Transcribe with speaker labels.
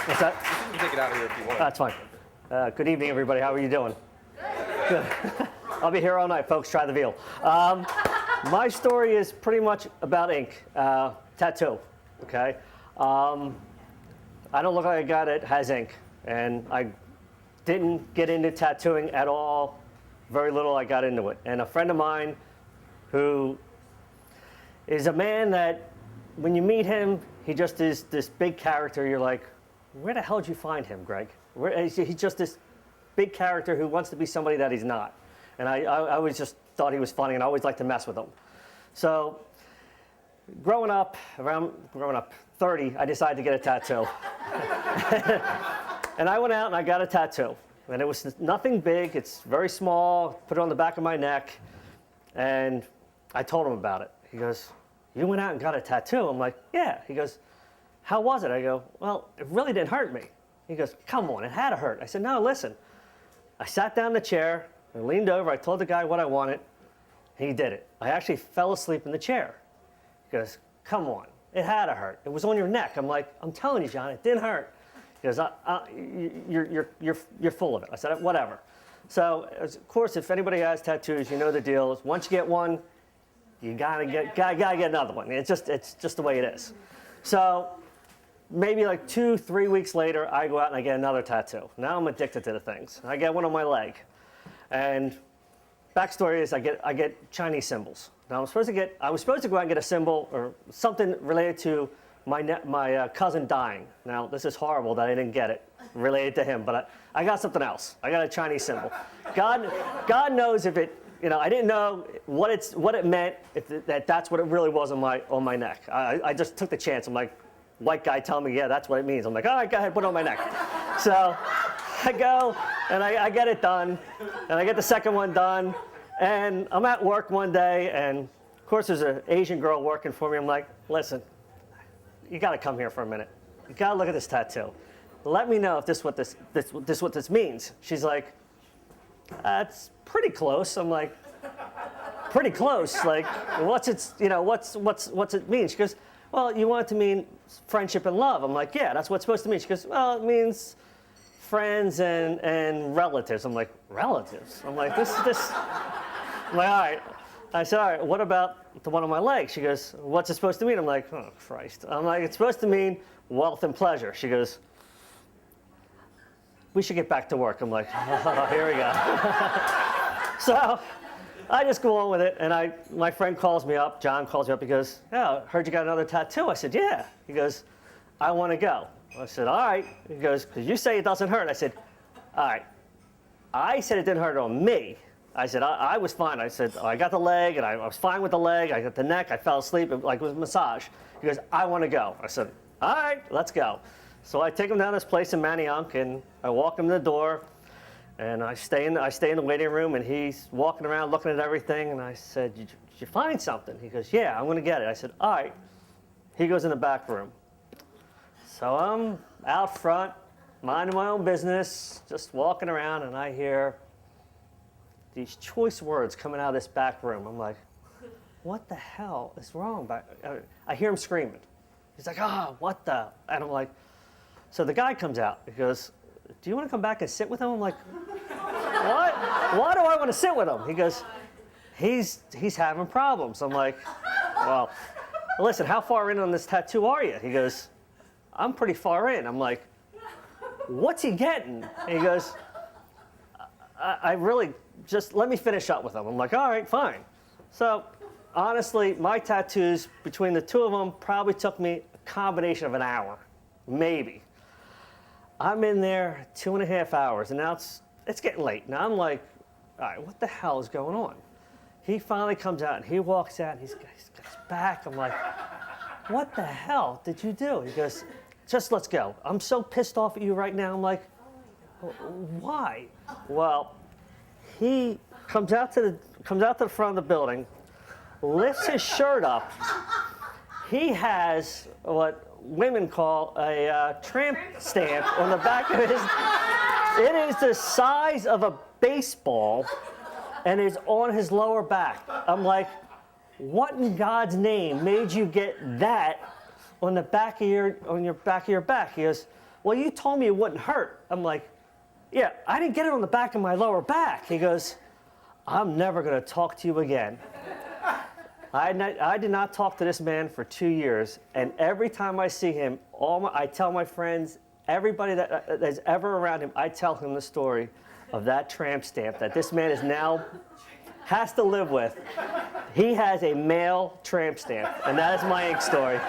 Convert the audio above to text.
Speaker 1: What's that?
Speaker 2: You can take it out of here if you want.
Speaker 1: That's fine. Good evening, everybody. How are you doing? Good. I'll be here all night, folks. Try the veal. My story is pretty much about ink, tattoo. Okay. I don't look like a guy that has ink, and I didn't get into tattooing at all. Very little I got into it. And a friend of mine who is a man that when you meet him, he just is this big character. You're like, where the hell did you find him, Greg? He's just this big character who wants to be somebody that he's not. And I always just thought he was funny, and I always liked to mess with him. So growing up 30, I decided to get a tattoo. And I went out and I got a tattoo. And it was nothing big. It's very small. Put it on the back of my neck. And I told him about it. He goes, you went out and got a tattoo? I'm like, yeah. He goes, how was it? I go, well, it really didn't hurt me. He goes, come on, it had to hurt. I said, no, listen. I sat down in the chair. I leaned over. I told the guy what I wanted. He did it. I actually fell asleep in the chair. He goes, come on. It had to hurt. It was on your neck. I'm like, I'm telling you, John, it didn't hurt. He goes, you're full of it. I said, whatever. So, of course, if anybody has tattoos, you know the deal is once you get one, you gotta get another one. It's just the way it is. So, maybe like 2-3 weeks later, I go out and I get another tattoo. Now I'm addicted to the things. I get one on my leg, and backstory is I get Chinese symbols. Now I was supposed to go out and get a symbol or something related to my cousin dying. Now this is horrible that I didn't get it related to him, but I got something else. I got a Chinese symbol. God knows if it, I didn't know what it meant, that's what it really was on my neck. I just took the chance. I'm like, white guy telling me, yeah, that's what it means. I'm like, all right, go ahead, put it on my neck. So I go and I get it done, and I get the second one done. And I'm at work one day, and of course there's an Asian girl working for me. I'm like, listen, you got to come here for a minute. You got to look at this tattoo. Let me know if this what this means. She's like, it's pretty close. I'm like, pretty close. Like, what's it mean? She goes, well, you want it to mean friendship and love. I'm like, yeah, that's what it's supposed to mean. She goes, well, it means friends and relatives. I'm like, relatives? I'm like, this. I'm like, all right. I said, all right, what about the one on my leg? She goes, what's it supposed to mean? I'm like, oh, Christ. I'm like, it's supposed to mean wealth and pleasure. She goes, we should get back to work. I'm like, oh, here we go. So I just go on with it, and my friend calls me up, John calls me up, he goes, yeah, I heard you got another tattoo. I said, yeah. He goes, I want to go. I said, all right. He goes, because you say it doesn't hurt. I said, all right. I said it didn't hurt on me. I said, I was fine. I said, I got the leg, and I was fine with the leg. I got the neck. I fell asleep. It was a massage. He goes, I want to go. I said, all right, let's go. So I take him down to this place in Manayunk, and I walk him to the door, and I stay in the waiting room, and he's walking around looking at everything, and I said, did you find something? He goes, yeah, I'm going to get it. I said, all right. He goes in the back room. So I'm out front, minding my own business, just walking around, and I hear these choice words coming out of this back room. I'm like, what the hell is wrong? I hear him screaming. He's like, what the? And I'm like, so the guy comes out. He goes, do you want to come back and sit with him? I'm like, what? Why do I want to sit with him? He goes, he's having problems. I'm like, well, listen, how far in on this tattoo are you? He goes, I'm pretty far in. I'm like, what's he getting? And he goes, I really, just let me finish up with him. I'm like, all right, fine. So honestly, my tattoos, between the two of them, probably took me a combination of an hour, maybe. I'm in there 2.5 hours, and now it's getting late. Now I'm like, all right, what the hell is going on? He finally comes out, and he walks out, and he's got his back. I'm like, what the hell did you do? He goes, just let's go. I'm so pissed off at you right now. I'm like, why? Well, he comes out to the front of the building, lifts his shirt up. He has what women call a tramp stamp on the back of his. It is the size of a baseball, and is on his lower back. I'm like, what in God's name made you get that on the back of your back? He goes, well, you told me it wouldn't hurt. I'm like, yeah, I didn't get it on the back of my lower back. He goes, I'm never going to talk to you again. I did not talk to this man for 2 years, and every time I see him, I tell my friends, everybody that's ever around him, I tell him the story of that tramp stamp that this man is now has to live with. He has a male tramp stamp, and that is my ink story.